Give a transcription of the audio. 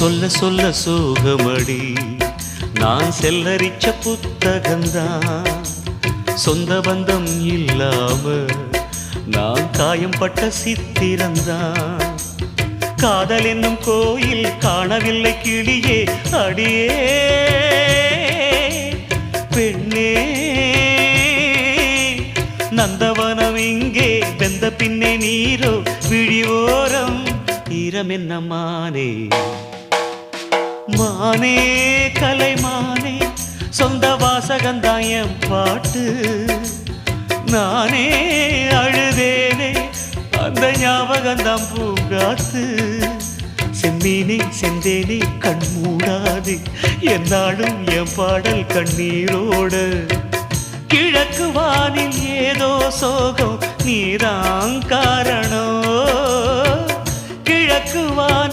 சொல்ல சொல்ல சோகமடி நான் செல்லரிச்ச புத்தகந்தான் சொந்த பந்தம் இல்லாம நான் காயம்பட்ட சித்திரந்தான் காதல் என்னும் கோயில் காணவில்லை கிளியே அடியே பெண்ணே நந்தவனம் இங்கே வெந்த பின்னே நீரோ விழிவோரம் ஈரம் என்ன மானே மானே கலைமானே சொந்த வாசகந்தாயம் பாட்டு நானே அழுதேனே அந்த ஞாபகந்தான் பூங்காத்து செம்மீனே செந்தேனே கண் மூடாது என்னாலும் என் பாடல் கண்ணீரோடு கிழக்கு வானில் ஏதோ சோகம் நீதான் காரணம் கிழக்கு வான்